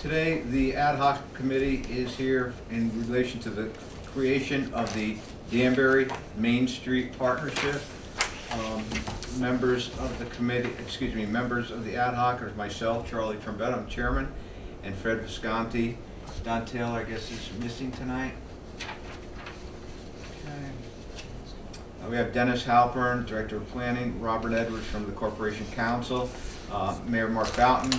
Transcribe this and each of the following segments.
Today, the ad hoc committee is here in relation to the creation of the Danbury Main Street Partnership. Members of the committee, members of the ad hoc are myself, Charlie Trombetta, I'm chairman, and Fred Visconti. Don Taylor, I guess, is missing tonight. Okay. We have Dennis Halpern, Director of Planning, Robert Edwards from the Corporation Council, Mayor Mark Boughton,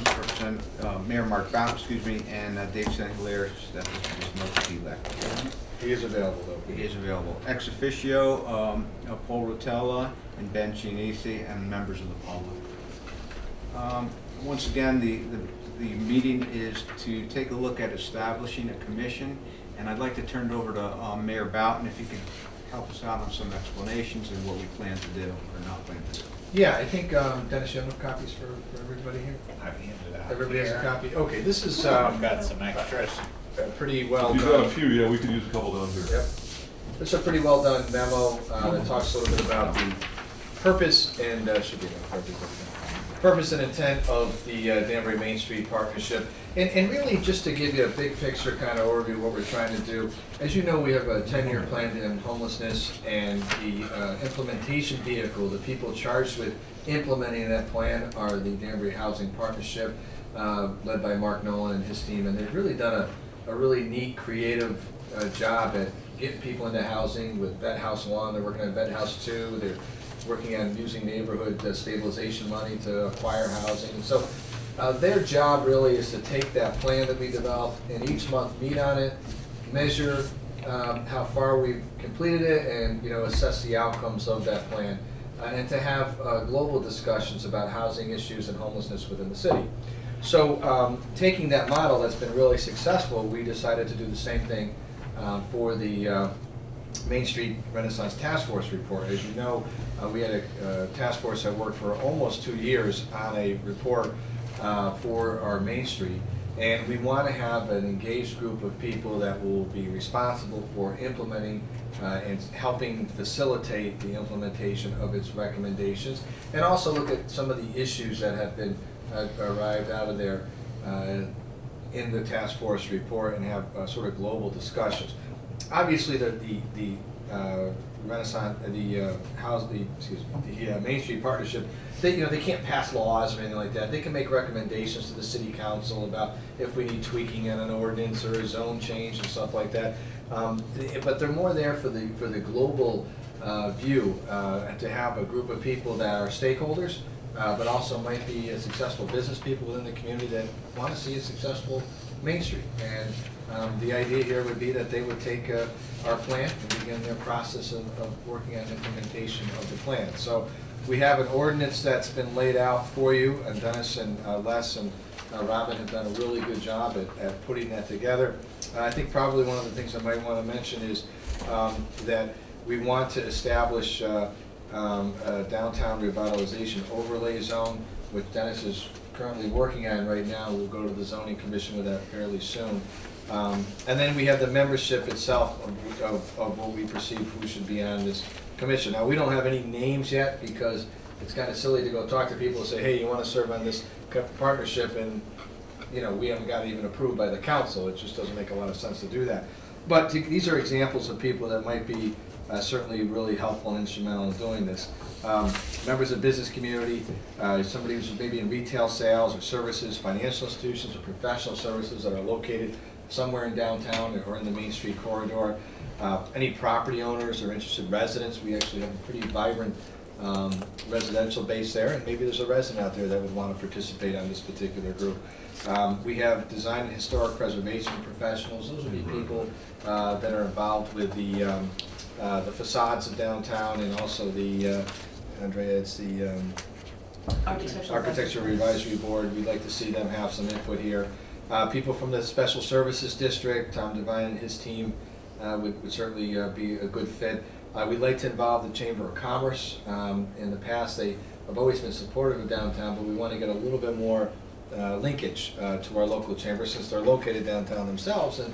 and Dave St. Hilaire, that is no elect. He is available, though. He is available. Ex officio, Paul Rotella and Ben Chinisi, and members of the public. Once again, the meeting is to take a look at establishing a commission, and I'd like to turn it over to Mayor Boughton if you could help us out on some explanations and what we plan to do or not plan to do. Yeah, I think, Dennis, you have enough copies for everybody here? I've handed out. Everybody has a copy? Okay, this is I've got some extras. pretty well You've done. got a few, yeah, we could use a couple down here. Yep. This is a pretty well done memo that talks a little bit about the purpose and, should be purpose and intent of the Danbury Main Street Partnership. And really just to give you a big picture kind of overview of what we're trying to do. As you know, we have a 10-year plan to end homelessness, and the implementation vehicle, the people charged with implementing that plan are the Danbury Housing Partnership, led by Mark Nolan and his team. And they've really done a really neat, creative job at getting people into housing with Vet House 1. They're working on Vet House 2. They're working on using neighborhood stabilization money to acquire housing. And so their job really is to take that plan that we developed and each month meet on it, measure how far we've completed it, and assess the outcomes of that plan, and to have global discussions about housing issues and homelessness within the city. So taking that model that's been really successful, we decided to do the same thing for the Main Street Renaissance Task Force report. As you know, we had a task force that worked for almost 2 years on a report for our Main Street, and we want to have an engaged group of people that will be responsible for implementing and helping facilitate the implementation of its recommendations, and also look at some of the issues that have been arrived out of there in the task force report, and have sort of global discussions. Obviously, the Renaissance, the Main Street Partnership, they can't pass laws or anything like that. They can make recommendations to the city council about if we need tweaking in an ordinance or a zone change and stuff like that. But they're more there for the global view, to have a group of people that are stakeholders, but also might be successful business people within the community that want to see a successful Main Street. And the idea here would be that they would take our plan and begin their process of working on implementation of the plan. So we have an ordinance that's been laid out for you, and Dennis and Les and Robin have done a really good job at putting that together. I think probably one of the things I might want to mention is that we want to establish a downtown revitalization overlay zone, which Dennis is currently working on right now. We'll go to the zoning commission with that fairly soon. And then we have the membership itself of what we perceive who should be on this commission. Now, we don't have any names yet because it's kind of silly to go talk to people and say, hey, you want to serve on this partnership, and we haven't got it even approved by the council. It just doesn't make a lot of sense to do that. But these are examples of people that might be certainly really helpful and instrumental in doing this. Members of the business community, somebody who's maybe in retail sales or services, financial institutions or professional services that are located somewhere in downtown or in the Main Street corridor. Any property owners or interested residents. We actually have a pretty vibrant residential base there, and maybe there's a resident out there that would want to participate on this particular group. We have design and historic preservation professionals. Those would be people that are involved with the facades of downtown, and also the Andrea, it's the Architectural Advisory Board. We'd like to see them have some input here. People from the Special Services District, Tom Devine and his team would certainly be a good fit. We'd like to involve the Chamber of Commerce. In the past, they have always been supportive of downtown, but we want to get a little bit more linkage to our local chamber, since they're located downtown themselves, and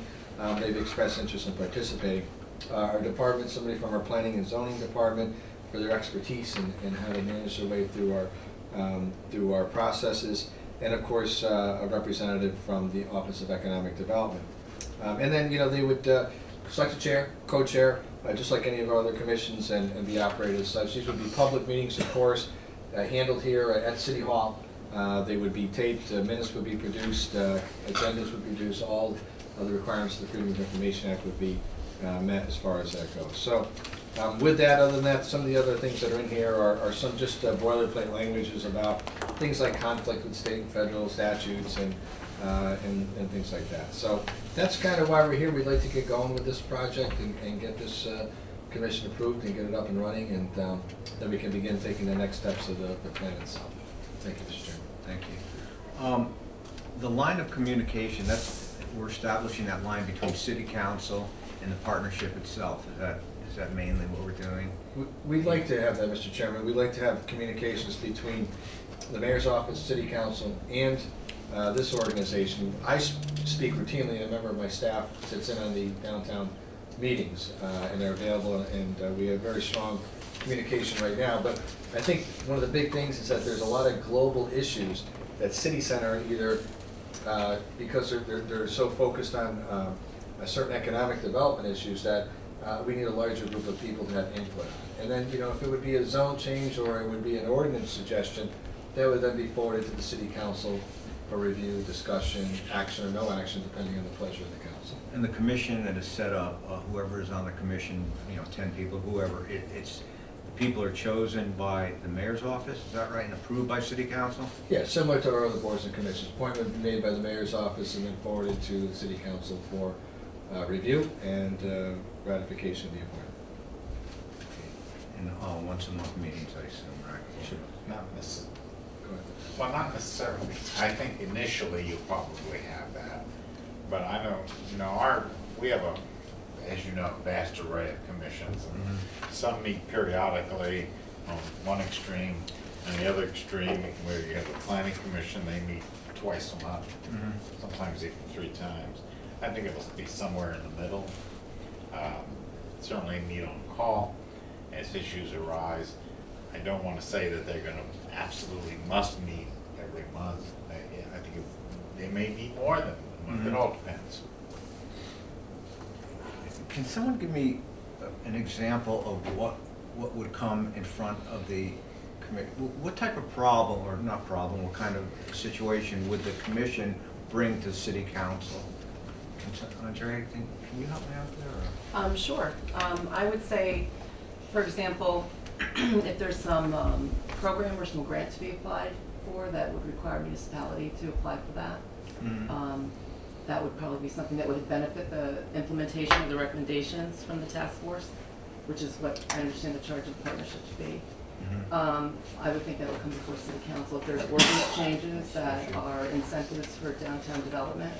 they've expressed interest in participating. Our department, somebody from our planning and zoning department, for their expertise in how to manage their way through our processes. and of course, a representative from the Office of Economic Development. And then, they would select a chair, co-chair, just like any of our other commissions, and be operated as such. These would be public meetings, of course, handled here at City Hall. They would be taped, minutes would be produced, agendas would be produced, all of the requirements of the Freedom of Information Act would be met as far as that goes. So with that, other than that, some of the other things that are in here are some just boilerplate languages about things like conflict with state and federal statutes and things like that. So that's kind of why we're here. We'd like to get going with this project and get this commission approved and get it up and running, and then we can begin taking the next steps of the plan itself. Thank you, Mr. Chairman. Thank you. The line of communication, we're establishing that line between city council and the partnership itself. Is that mainly what we're doing? We'd like to have that, Mr. Chairman. We'd like to have communications between the mayor's office, city council, and this organization. I speak routinely, and a member of my staff sits in on the downtown meetings, and they're available, and we have very strong communication right now. But I think one of the big things is that there's a lot of global issues that City Center either, because they're so focused on a certain economic development issues, that we need a larger group of people to have input on. And then, if it would be a zone change or it would be an ordinance suggestion, that would then be forwarded to the city council for review, discussion, action, or no action, depending on the pleasure of the council. And the commission that is set up, whoever is on the commission, 10 people, whoever, the people are chosen by the mayor's office, is that right, and approved by city council? Yeah, similar to our other boards and commissions. Appointment would be made by the mayor's office and then forwarded to the city council for review and ratification of the appointment. And once a month meetings, I assume, right? Sure. Not necessarily. Go ahead. Well, not necessarily. I think initially you probably have that. But I know, we have as you know, vast array of commissions. And some meet periodically on one extreme, and the other extreme, where you have the planning commission, they meet twice a month, sometimes even 3 times. I think it'll be somewhere in the middle. Certainly meet on call as issues arise. I don't want to say that they're going to absolutely must meet every month. I think they may meet more than a month. It all depends. Can someone give me an example of what would come in front of the committee? What type of problem, or not problem, what kind of situation would the commission bring to city council? Andre, can you help me out there? Sure. I would say, for example, if there's some program or some grant to be applied for that would require a municipality to apply for that, that would probably be something that would benefit the implementation of the recommendations from the task force, which is what I understand the charge of the partnership to be. I would think that would come before city council. If there's ordinance changes that are incentives for downtown development,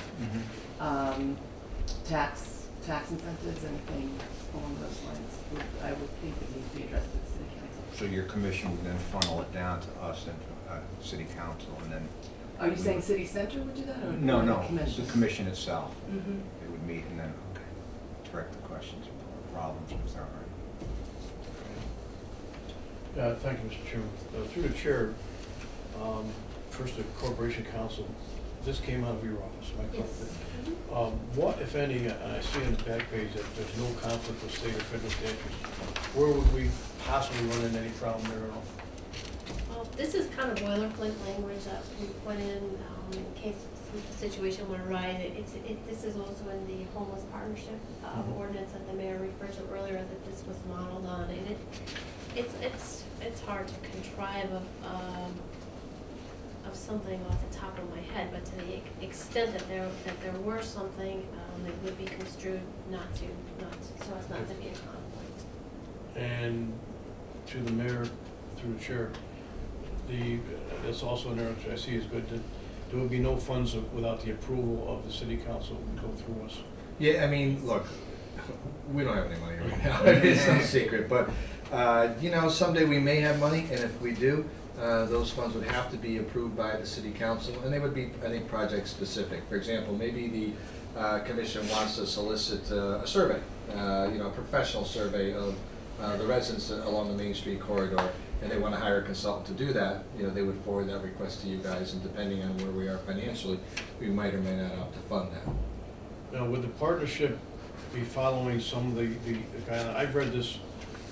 tax incentives, anything along those lines, I would think it needs to be addressed at the city council. So your commission would then funnel it down to us and city council, and then... Are you saying city center would do that, or No, the commission? the commission itself. Mhm. They would meet and then, direct the questions or problems, is that right? Thank you, Mr. Chairman. Through the chair, first the Corporation Council, this came out of your office, am I correct? Yes. What, if any, and I see on the back page that there's no conflict with state or federal statutes, where would we possibly run into any problem there at all? Well, this is kind of boilerplate language that we put in case a situation would arise. This is also in the homeless partnership ordinance that the mayor referred to earlier that this was modeled on. And it's hard to contrive of something off the top of my head, but to the extent that there were something, it would be construed so as not to be a conflict. And to the mayor, through the chair, that's also an area which I see is good, that there would be no funds without the approval of the city council would go through us. Yeah, I mean, look, we don't have any money right now. It's no secret, but someday we may have money, and if we do, those funds would have to be approved by the city council, and they would be, I think, project specific. For example, maybe the commission wants to solicit a survey, a professional survey of the residents along the Main Street corridor, and they want to hire a consultant to do that, they would forward that request to you guys, and depending on where we are financially, we might or may not opt to fund that. Now, would the partnership be following some of the guidelines? I've read this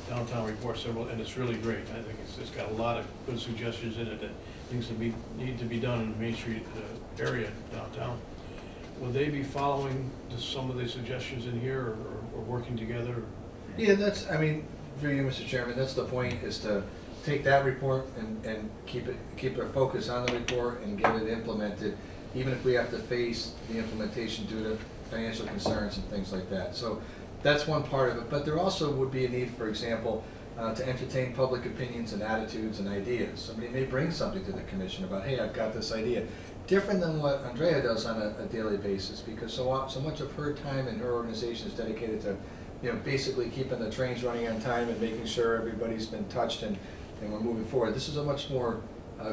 downtown report several, and it's really great. I think it's got a lot of good suggestions in it that things that need to be done in the Main Street area downtown. Will they be following some of the suggestions in here, or working together? Yeah, through you, Mr. Chairman, that's the point, is to take that report and keep our focus on the report and get it implemented, even if we have to face the implementation due to financial concerns and things like that. So that's one part of it, but there also would be a need, for example, to entertain public opinions and attitudes and ideas. Somebody may bring something to the commission about, hey, I've got this idea. Different than what Andrea does on a daily basis, because so much of her time and her organization is dedicated to basically keeping the trains running on time and making sure everybody's been touched and we're moving forward. This is a much more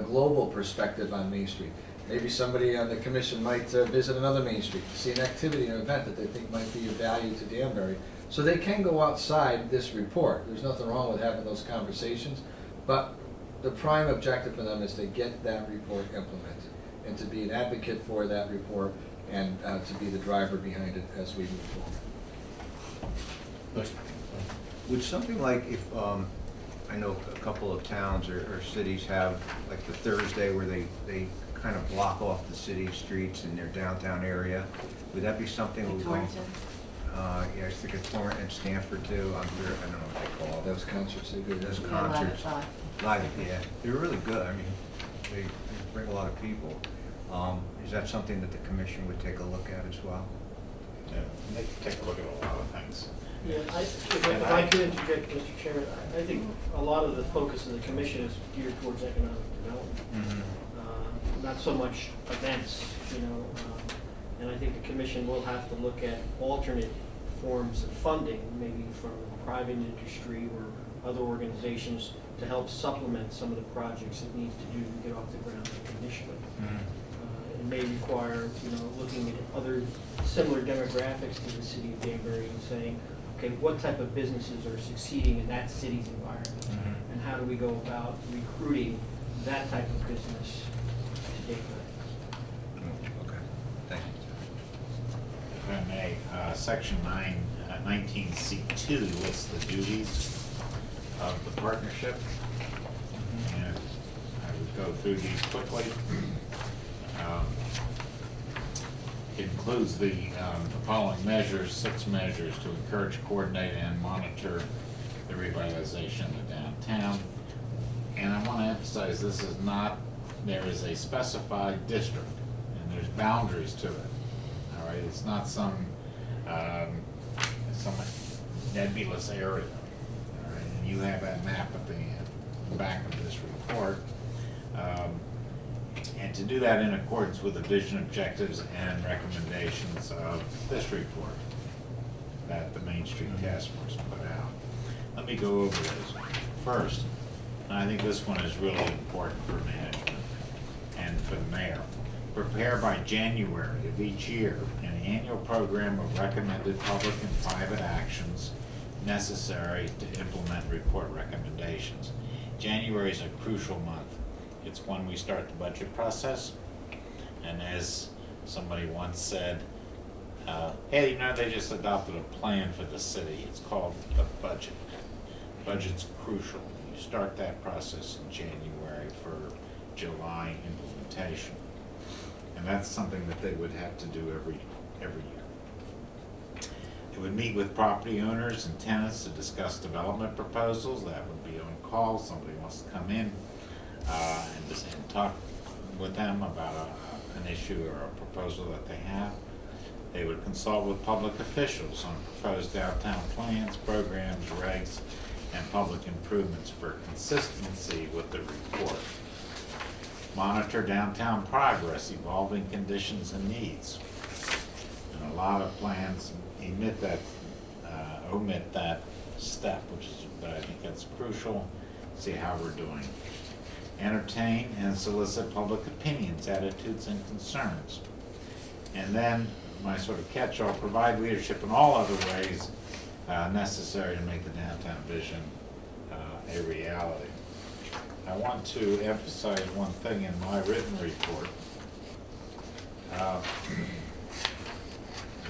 global perspective on Main Street. Maybe somebody on the commission might visit another Main Street, see an activity or event that they think might be of value to Danbury. So they can go outside this report. There's nothing wrong with having those conversations, but the prime objective for them is to get that report implemented and to be an advocate for that report and to be the driver behind it as we move forward. Would something like if, I know a couple of towns or cities have like the Thursday where they kind of block off the city streets in their downtown area, would that be something? In Torrington? Yeah, I think it's Torrington and Stanford too. I don't know what they call Those concerts are good. Those Yeah, concerts. Live Yeah, they're really good. I mean, they bring a lot of people. Is that something that the commission would take a look at as well? Yeah, they can take a look at a lot of things. Yeah, if I could interject, Mr. Chairman, I think a lot of the focus of the commission is geared towards economic development. Not so much events, and I think the commission will have to look at alternate forms of funding, maybe from the private industry or other organizations, to help supplement some of the projects it needs to do to get off the ground initially. It may require, looking at other similar demographics to the city of Danbury and saying, okay, what type of businesses are succeeding in that city's environment? And how do we go about recruiting that type of business to Danbury? Okay, thank you. If I may, section 19C2 lists the duties of the partnership. And I would go through these quickly. It includes the following measures, 6 measures to encourage, coordinate, and monitor the revitalization of downtown. And I want to emphasize, this is not, there is a specified district, and there's boundaries to it. All right, it's not some nebulous area. All right, and you have that map at the back of this report. And to do that in accordance with the vision, objectives, and recommendations of this report that the Main Street Task Force put out. Let me go over those. First, and I think this one is really important for management and for the mayor. Prepare by January of each year an annual program of recommended public and private actions necessary to implement report recommendations. January is a crucial month. It's when we start the budget process. And as somebody once said, hey, they just adopted a plan for the city. It's called the budget. Budget's crucial. You start that process in January for July implementation. And that's something that they would have to do every year. It would meet with property owners and tenants to discuss development proposals. That would be on call. Somebody wants to come in and talk with them about an issue or a proposal that they have. They would consult with public officials on proposed downtown plans, programs, regs, and public improvements for consistency with the report. Monitor downtown progress, evolving conditions and needs. And a lot of plans omit that step, but I think that's crucial. See how we're doing. Entertain and solicit public opinions, attitudes, and concerns. And then my sort of catch-all, provide leadership in all other ways necessary to make the downtown vision a reality. I want to emphasize one thing in my written report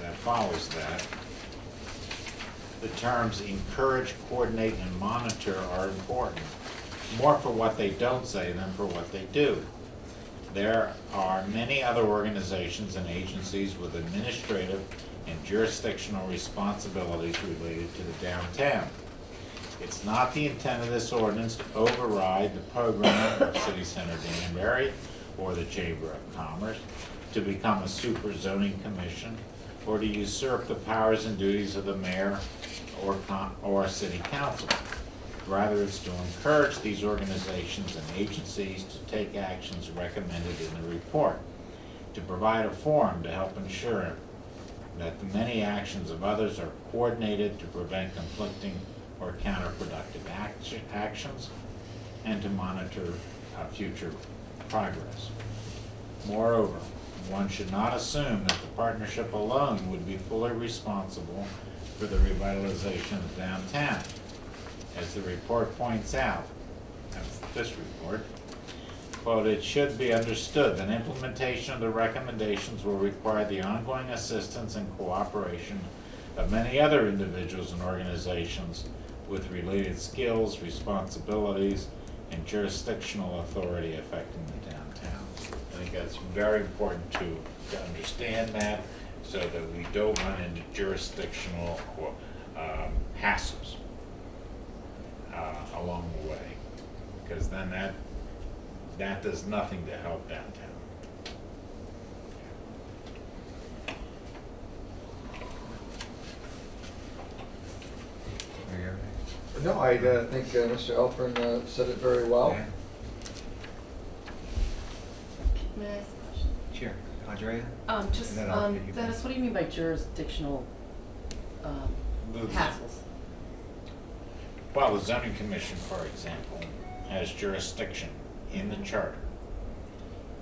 that follows that. The terms encourage, coordinate, and monitor are important, more for what they don't say than for what they do. There are many other organizations and agencies with administrative and jurisdictional responsibilities related to the downtown. It's not the intent of this ordinance to override the program of City Center Danbury or the Chamber of Commerce, to become a super zoning commission, or to usurp the powers and duties of the mayor or city council. Rather, it's to encourage these organizations and agencies to take actions recommended in the report, to provide a forum to help ensure that the many actions of others are coordinated to prevent conflicting or counterproductive actions, and to monitor future progress. Moreover, one should not assume that the partnership alone would be fully responsible for the revitalization of downtown. As the report points out, that's this report, quote, "It should be understood that implementation of the recommendations will require the ongoing assistance and cooperation of many other individuals and organizations with related skills, responsibilities, and jurisdictional authority affecting the downtown." I think that's very important to understand that, so that we don't run into jurisdictional hassles along the way, because then that does nothing to help downtown. Are you all right? No, I think Mr. Elford said it very well. Yeah. May I ask a question? Sure. Andrea? Just, And then I'll give you- Dennis, what do you mean by jurisdictional hassles? Well, the zoning commission, for example, has jurisdiction in the charter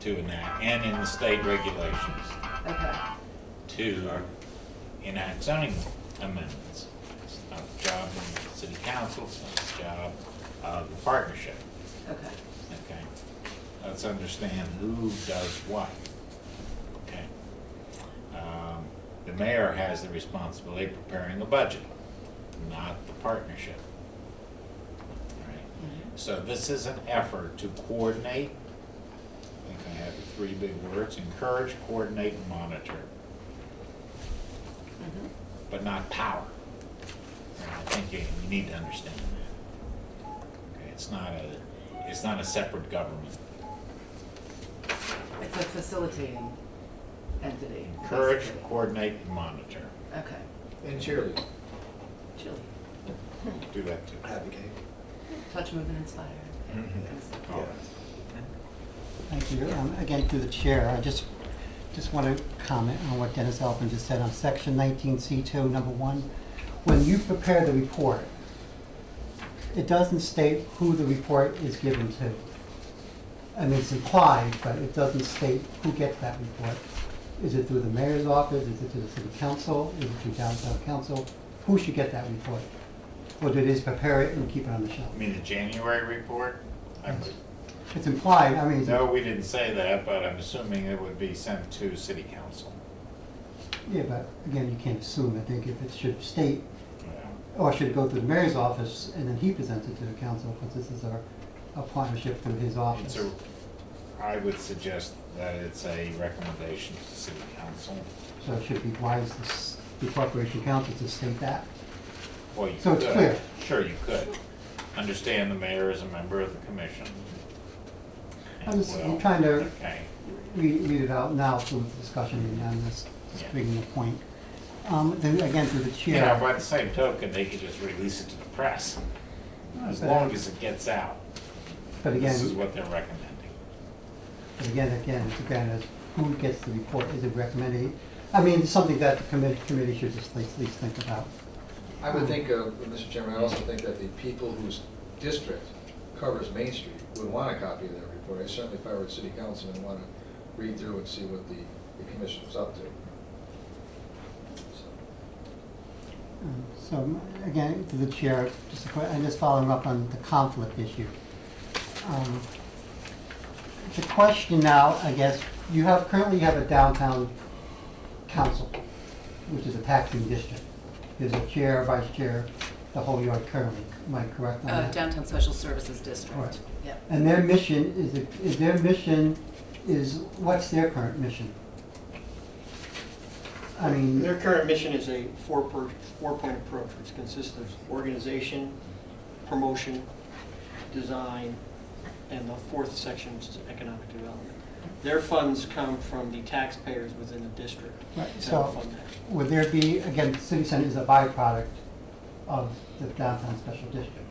to enact, and in the state regulations, Okay, to enact zoning amendments. It's not the job of the city council, it's not the job of the partnership, okay, okay? Let's understand who does what, okay? The mayor has the responsibility of preparing the budget, not the partnership. So this is an effort to coordinate, I think I have the three big words, encourage, coordinate, and monitor, mhm, but not power. And I think you need to understand that. Okay, it's not a separate government. it's a facilitating entity. Encourage, basically. coordinate, and monitor. Okay, And cheerlead. Chili, Do that too. Advocate. touch, move, and inspire. Mhm. All right. Thank you. Again, through the chair, I just want to comment on what Dennis Elfin just said on section 19C2, number 1. When you prepare the report, it doesn't state who the report is given to. I mean, it's implied, but it doesn't state who gets that report. Is it through the mayor's office? Is it through the city council? Is it through downtown council? Who should get that report? Or do they just prepare it and keep it on the shelf? You mean the January report? It's implied, I mean, No, we didn't say that, but I'm assuming it would be sent to city council. yeah, but again, you can't assume. I think if it should state, Yeah. or should it go through the mayor's office and then he presents it to the council, because this is a partnership through his office. I would suggest that it's a recommendation to city council. So it should be wise the corporation council to state that. Well, you So it's could. clear. Sure, you could. Understand the mayor is a member of the commission. I'm Well, trying to Okay, read it out now through the discussion and just Yeah. bringing the point. Then again, through the you know, chair. by the same token, they could just release it to the press, as long as it gets out. But This is again, what they're recommending. it's who gets the report? Is it recommended? I mean, it's something that the committee should just at least think about. I would think, Mr. Chairman, I also think that the people whose district covers Main Street would want a copy of that report. I certainly, if I were a city councilman, want to read through and see what the commission was up to. So. So again, to the chair, and just following up on the conflict issue. The question now, I guess, currently you have a downtown council, which is a taxing district. There's a chair, vice chair, the whole yard currently. Am I correct on that? Downtown Special Services District. Right. Yep. And their mission what's their current mission? I mean, Their current mission is a four-point approach, which consists of organization, promotion, design, and the fourth section is economic development. Their funds come from the taxpayers within the district. right, to so fund that. would there be, again, the city center is a byproduct of the downtown special district?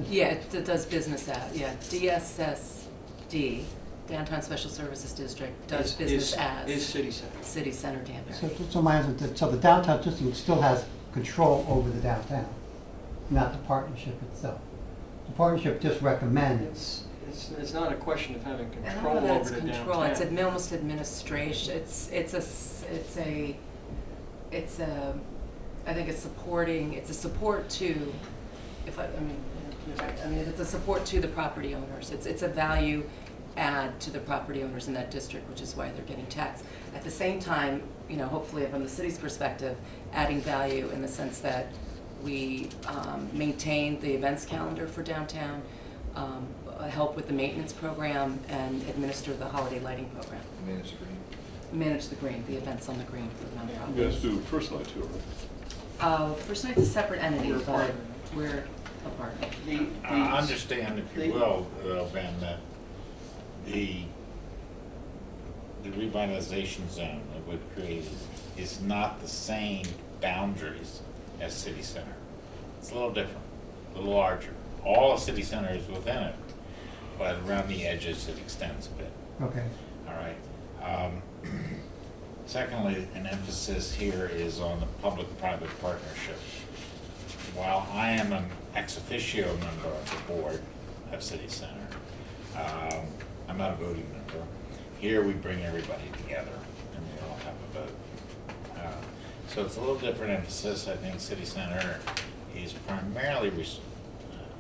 Yeah, it does business as, yeah, DSSD, Downtown Special Services District, does business as. Is city center. City Center Danbury. So my answer, so the downtown district still has control over the downtown, not the partnership itself. The partnership just recommends. It's not a question of having I don't know control that over it's the control, downtown. it's almost administration, I think it's supporting, it's a support to, it's a support to the property owners. It's a value add to the property owners in that district, which is why they're getting taxed. At the same time, hopefully from the city's perspective, adding value in the sense that we maintain the events calendar for downtown, help with the maintenance program, and administer the holiday lighting program. Manage the green. Manage the green, the events on the green for the nonprofit. You guys do first night too, right? First Night's a separate entity, We're a but partner. we're a partner. Understand, if you will, Ben, that the revitalization zone that we've created is not the same boundaries as city center. It's a little different, a little larger. All of city center is within it, but around the edges it extends a bit. Okay. All right. Secondly, an emphasis here is on the public-private partnership. While I am an ex officio member of the board of City Center, I'm not a voting member. Here we bring everybody together and we all have a vote. So it's a little different emphasis. I think City Center is primarily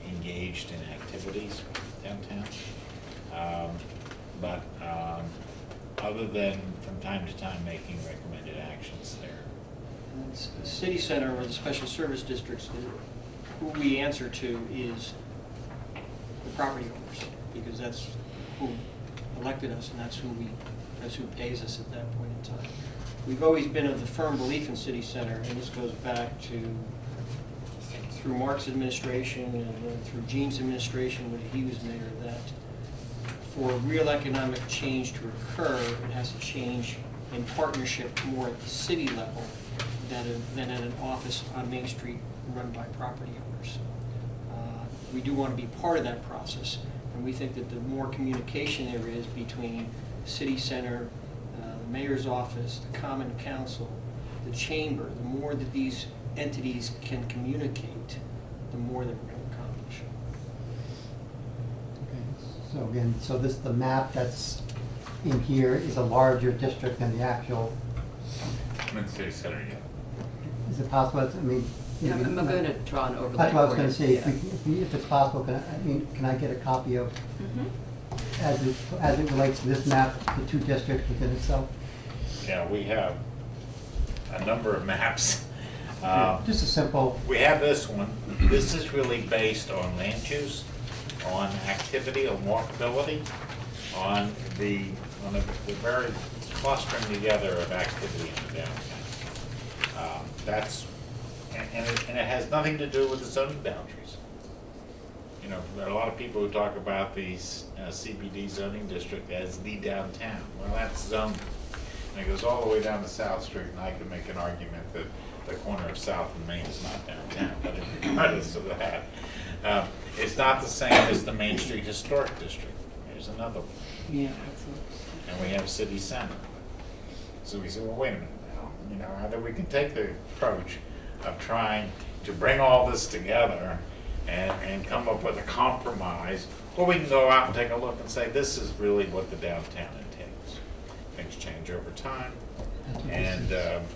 engaged in activities downtown. But other than from time to time making recommended actions there. And the city center or the special service districts, who we answer to is the property owners, because that's who elected us and that's who pays us at that point in time. We've always been of the firm belief in city center, and this goes back to through Mark's administration and then through Gene's administration when he was mayor, that for real economic change to occur, it has to change in partnership more at the city level than at an office on Main Street run by property owners. We do want to be part of that process, and we think that the more communication there is between city center, the mayor's office, the common council, the chamber, the more that these entities can communicate, the more that we're going to accomplish. Okay. So again, the map that's in here is a larger district than the actual. I'm in City Center yet. Is it possible? Yeah, I'm going to draw an overlay. That's what I was for going you. to say. Yeah. If it's possible, can I get a copy of, Mhm. as it relates to this map, the two districts within itself? Yeah, we have a number of maps. Just a simple. We have this one. This is really based on land use, on activity, on walkability, on the very clustering together of activity in the downtown. And it has nothing to do with the zoning boundaries. There are a lot of people who talk about the CBD zoning district as the downtown. Well, that's zoning. And it goes all the way down to South Street, and I can make an argument that the corner of South and Main is not downtown, but regardless of that, it's not the same as the Main Street Historic District. There's another one. Yeah, that's And we have City Center. So we said, well, wait a minute now, either we can take the approach of trying to bring all this together and come up with a compromise, or we can go out and take a look and say, this is really what the downtown entails. Things change over time, and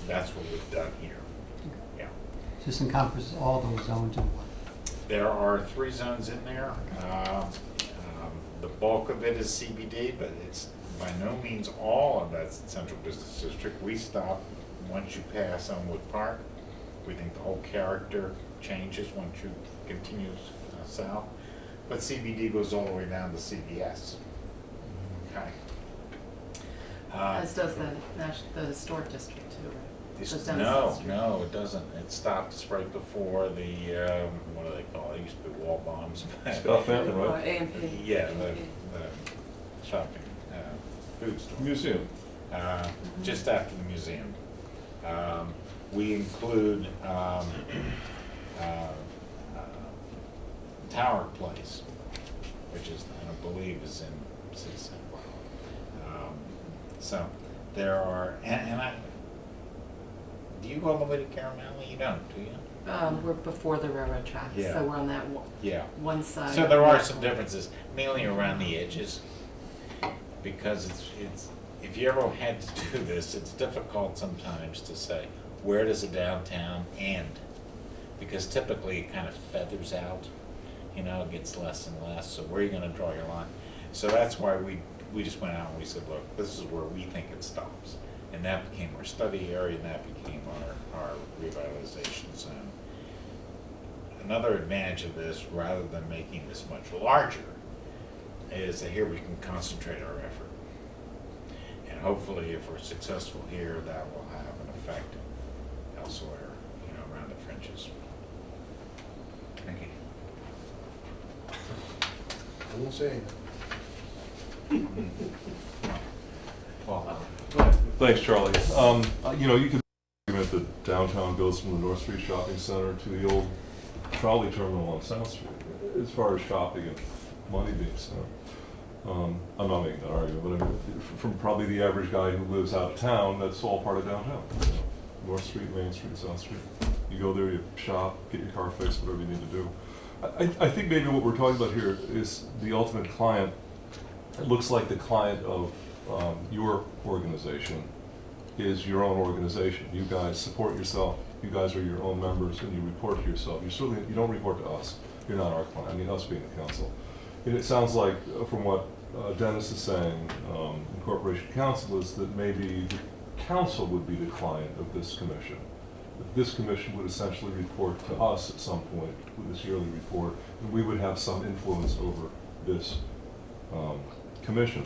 that's what we've done here. Yeah. Just encompass all those zones in one. There are 3 zones in there. the bulk of it is CBD, but it's by no means all of that central business district. We stop once you pass Elmwood Park. We think the whole character changes once you continue south. But CBD goes all the way down to CVS. Okay. As does the historic district too, right? Goes down to No, South Street. no, it doesn't. It stops right before the, what do they call it? It used to be Wall Bombs. Scott Fenton, right? A&P. Yeah, the shopping, food store. Museum. Just after the museum. We include Tower Place, which is, I believe, is in City Center. So there are, and I, do you go all the way to Caramel? You don't, do you? We're before the railroad tracks, Yeah. so we're on that Yeah. one side. So there are some differences, mainly around the edges, because it's if you ever had to do this, it's difficult sometimes to say, where does the downtown end? Because typically it kind of feathers out, you know, it gets less and less, so where are you gonna draw your line? So that's why we just went out and we said, look, this is where we think it stops. And that became our study area, and that became our revitalization zone. Another advantage of this, rather than making this much larger, is that here we can concentrate our effort. And hopefully, if we're successful here, that will have an effect elsewhere, you know, around the fringes. Thank you. I won't say anything. Paul? Thanks, Charlie. You know, you could argument that downtown goes from the North Street Shopping Center to the old trolley terminal on South Street, as far as shopping and money being spent. I'm not making that argument, but I mean, from probably the average guy who lives out of town, that's all part of downtown. You know, North Street, Main Street, South Street. You go there, you shop, get your car fixed, whatever you need to do. I think maybe what we're talking about here is the ultimate client. It looks like the client of your organization is your own organization. You guys support yourself. You guys are your own members, and you report to yourself. You don't report to us. You're not our client. I mean, us being the council. And it sounds like, from what Dennis is saying, in Corporation Council, is that maybe the council would be the client of this commission. This commission would essentially report to us at some point with this yearly report, and we would have some influence over this commission.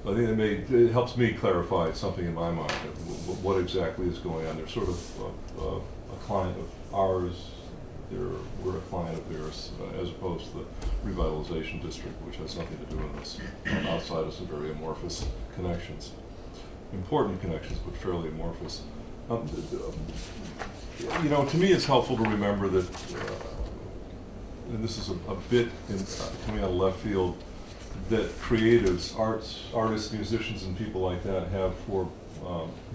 I think it helps me clarify something in my mind, what exactly is going on. They're sort of a client of ours, we're a client of theirs, as opposed to the revitalization district, which has nothing to do with us, outside of some very amorphous connections. Important connections, but fairly amorphous. You know, to me it's helpful to remember that, and this is a bit coming out of left field, that creatives, artists, musicians, and people like that have for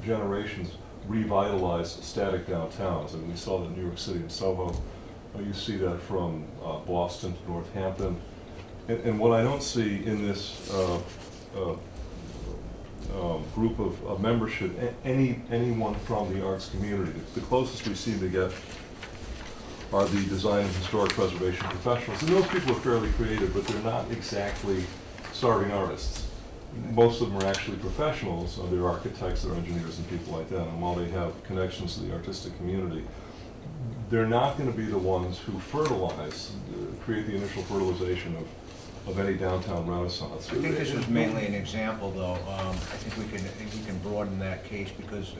generations revitalized static downtowns. I mean, we saw that in New York City and Soho. You see that from Boston to Northampton. And what I don't see in this group of membership, anyone from the arts community. The closest we seem to get are the design and historic preservation professionals. And those people are fairly creative, but they're not exactly starving artists. Most of them are actually professionals. They're architects, they're engineers, and people like that. And while they have connections to the artistic community, they're not going to be the ones who fertilize, create the initial fertilization of any downtown renaissance. I think this was mainly an example, though. I think we can broaden that case because,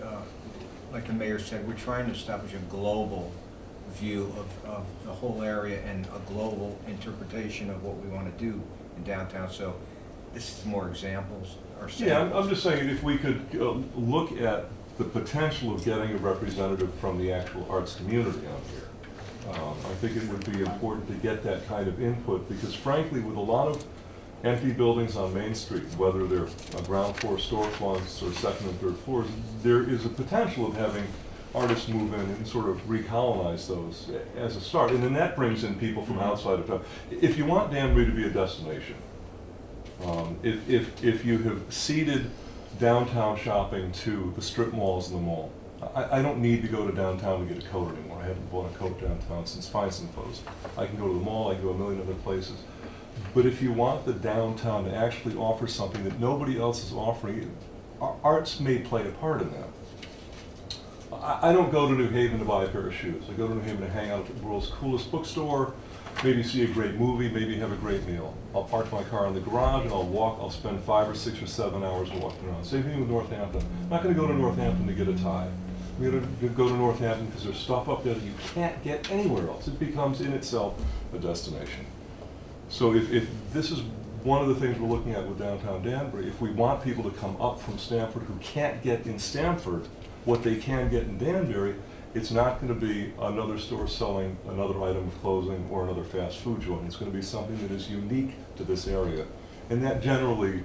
like the mayor said, we're trying to establish a global view of the whole area and a global interpretation of what we want to do in downtown. So this is more examples or samples. Yeah, I'm just saying if we could look at the potential of getting a representative from the actual arts community on here. I think it would be important to get that kind of input because frankly, with a lot of empty buildings on Main Street, whether they're ground floor storefronts or second and third floors, there is a potential of having artists move in and sort of recolonize those as a start. And then that brings in people from outside of town. If you want Danbury to be a destination, if you have ceded downtown shopping to the strip malls and the mall, I don't need to go to downtown to get a coat anymore. I haven't bought a coat downtown since Feinstein closed. I can go to the mall, I can go a million other places. But if you want the downtown to actually offer something that nobody else is offering, arts may play a part in that. I don't go to New Haven to buy a pair of shoes. I go to New Haven to hang out at the world's coolest bookstore, maybe see a great movie, maybe have a great meal. I'll park my car in the garage and I'll spend 5 or 6 or 7 hours walking around. Same thing with Northampton. I'm not gonna go to Northampton to get a tie. I'm gonna go to Northampton because there's stuff up there that you can't get anywhere else. It becomes in itself a destination. So if this is one of the things we're looking at with downtown Danbury, if we want people to come up from Stamford who can't get in Stamford what they can get in Danbury, it's not going to be another store selling another item of clothing or another fast food joint. It's going to be something that is unique to this area. And that generally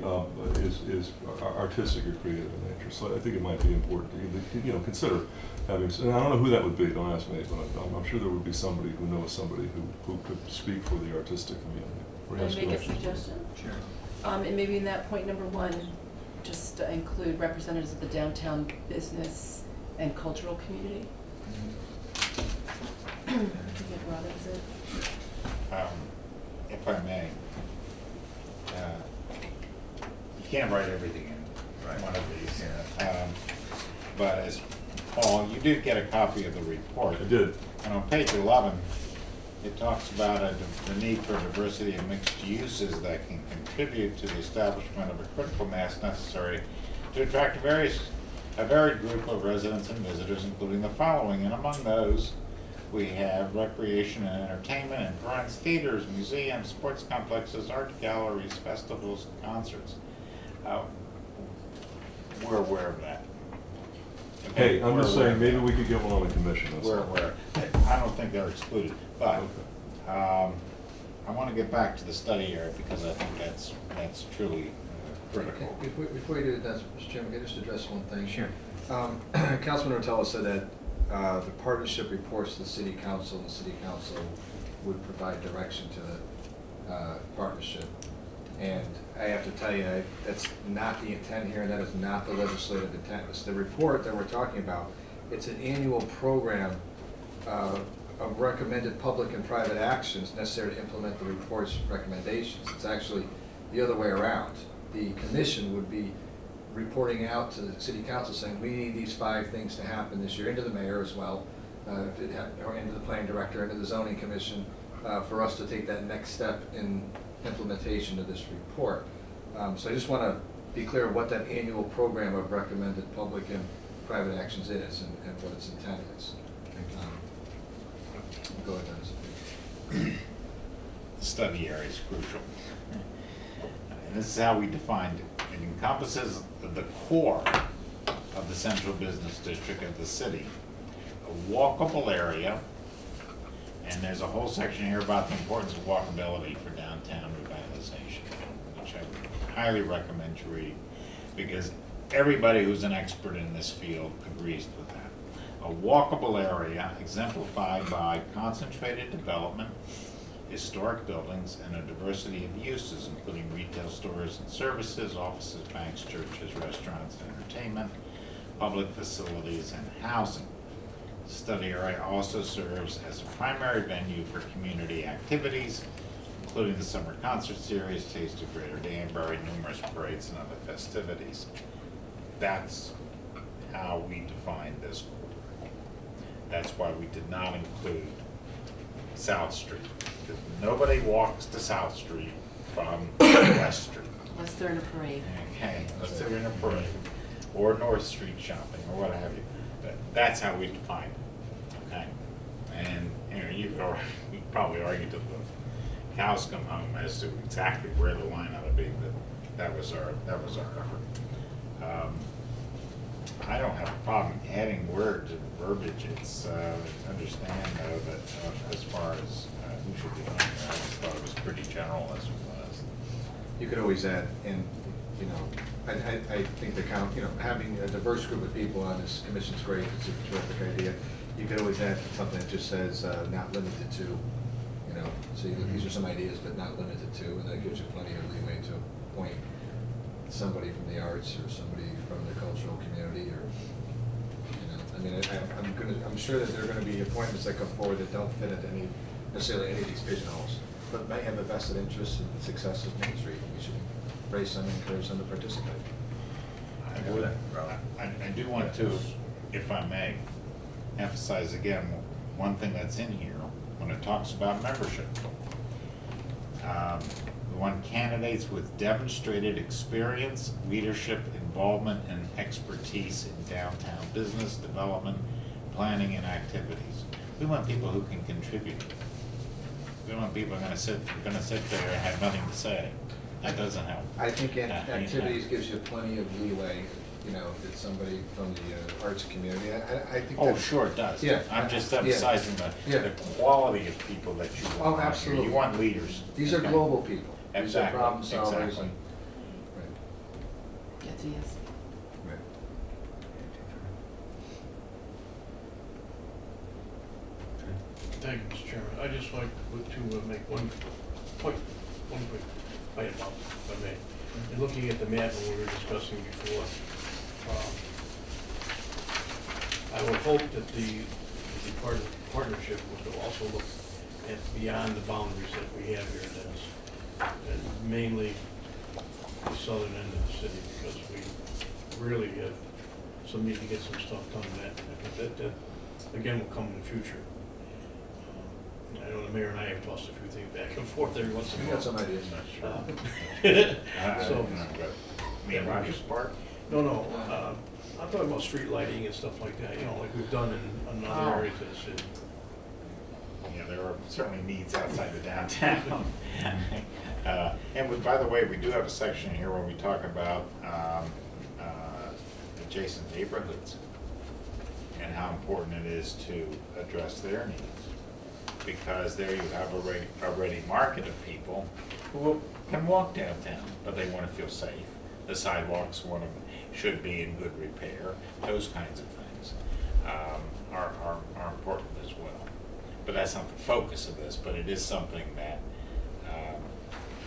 is artistic or creative in nature. So I think it might be important to consider having, and I don't know who that would be, don't ask me, but I'm sure there would be somebody who knows somebody who could speak for the artistic community. Or Can I has make a connections. suggestion? Sure. And maybe in that point number 1, just include representatives of the downtown business and cultural community. I forget Robin, is it? If I may, you can't write everything in one of these. But as Paul, you did get a copy of the report. I did. And on page 11, it talks about the need for diversity of mixed uses that can contribute to the establishment of a critical mass necessary to attract a varied group of residents and visitors, including the following. And among those, we have recreation and entertainment and parents, theaters, museums, sports complexes, art galleries, festivals, concerts. We're aware of that. Hey, I'm We're just aware saying, of maybe that. we could get one on the commission. That's We're all. aware. I don't think they're excluded, but I want to get back to the study area because I think that's truly critical. Before you do that, Mr. Chairman, can I just address one thing? Sure. Councilman Rotella said that the partnership reports to the city council, and the city council would provide direction to the partnership. And I have to tell you, that's not the intent here, and that is not the legislative intent. It's the report that we're talking about. It's an annual program of recommended public and private actions necessary to implement the report's recommendations. It's actually the other way around. The commission would be reporting out to the city council saying, we need these 5 things to happen this year, into the mayor as well, or into the planning director, into the zoning commission, for us to take that next step in implementation of this report. So I just want to be clear what that annual program of recommended public and private actions is and what its intent is. Go ahead, Dennis. The study area is crucial. And this is how we defined it. It encompasses the core of the central business district of the city, a walkable area, and there's a whole section here about the importance of walkability for downtown revitalization, which I highly recommend you read, because everybody who's an expert in this field agrees with that. A walkable area exemplified by concentrated development, historic buildings, and a diversity of uses, including retail stores and services, offices, banks, churches, restaurants, entertainment, public facilities, and housing. The study area also serves as a primary venue for community activities, including the summer concert series, Taste of Greater Danbury, numerous parades, and other festivities. That's how we define this group. That's why we did not include South Street. Because nobody walks to South Street from West Street. Unless they're in a parade. Okay, unless they're in a parade, or North Street shopping, or what have you. That's how we define it, okay? And, you could probably argue till the cows come home as to exactly where the line ought to be, but that was our effort. I don't have a problem adding words and verbiage. It's, understand though that as far as who should be on there, I just thought it was pretty general as it was. You could always add, and, I think having a diverse group of people on this commission is great. It's a terrific idea. You could always add something that just says, not limited to, so these are some ideas, but not limited to, and that gives you plenty of leeway to appoint somebody from the arts or somebody from the cultural community, or, I'm sure that there are gonna be appointments that come forward that don't fit into necessarily any of these pigeonholes. but might have a vested interest in the success of Main Street. We should raise them and encourage them to participate. I would, I do want to, if I may, emphasize again, one thing that's in here, when it talks about membership. We want candidates with demonstrated experience, leadership, involvement, and expertise in downtown business development, planning, and activities. We want people who can contribute. We don't want people who are gonna sit there and have nothing to say. That doesn't help. I think Yeah, activities gives you plenty of leeway, you know, if it's somebody from the arts community. I think Oh, that's- sure it does. Yeah. I'm just Yeah. emphasizing Yeah. the quality of people that you Oh, want here. absolutely. You want leaders. These are Okay? global people. These are Exactly, problem solvers. exactly. and- Yeah, it's a yes. Right. Thank you, Mr. Chairman. I'd just like to make one quick item, if I may. In looking at the map that we were discussing before, I would hope that the partnership would also look at beyond the boundaries that we have here, Dennis, and mainly the southern end of the city, because we really have some need to get some stuff done that again, will come in the future. I know the mayor and I have tossed a few things back and forth every once in a We while. got some ideas. So, Me and Rogers Park? no, I'm talking about street lighting and stuff like that, you know, like we've done in other Oh. areas of the city. Yeah, there are certainly needs outside the downtown. By the way, we do have a section here where we talk about adjacent neighborhoods and how important it is to address their needs. Because there you have a ready market of people who can walk downtown, but they want to feel safe. The sidewalks should be in good repair. Those kinds of things are important as well. But that's not the focus of this, but it is something that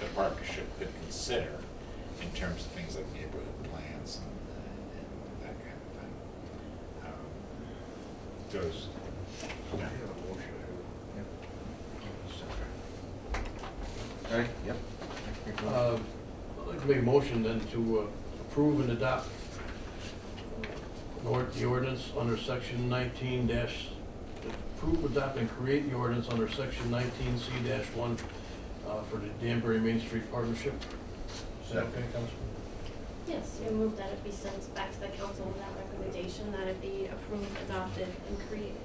the partnership could consider in terms of things like neighborhood plans and that kind of thing. Goes. Yeah. All right, yep. I'd like to make a motion then to approve and adopt the ordinance under section 19 approve, adopt, and create the ordinance under section 19C-1 for the Danbury Main Street Partnership. Is that okay, Councilman? Yes, you move that it be sent back to the council with that recommendation, that it be approved, adopted, and created.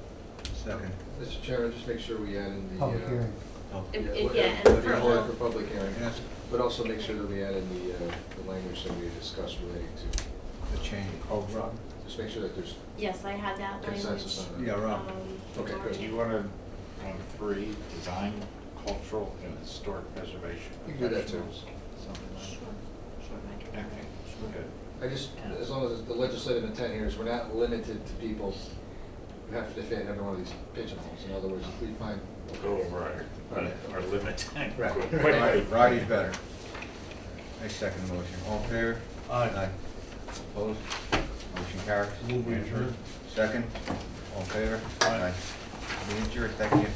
Second. Mr. Chairman, just make sure we add in the. Public hearing. And for all. For public hearing, Yes. but also make sure that we add in the language that we discussed relating to, The change. Oh, Rob? just make sure that there's Yes, I had that language. consensus on it. Yeah, Rob. Okay, good. Do you want to, on 3, design, cultural, and historic preservation? You can do that too. professionals, Something like Sure, sure, I that. can. Okay, good. I just, as long as the legislative intent here is we're not limited to people who have to fit in every one of these pigeonholes. In other words, if we find. We'll go over our limit. Right. Quickly. Roddy's better. I second the motion. All in favor? Aye. Opposed? Motion carries. Move we adjourn. Second? All in favor? Aye. Meeting adjourned, thank you.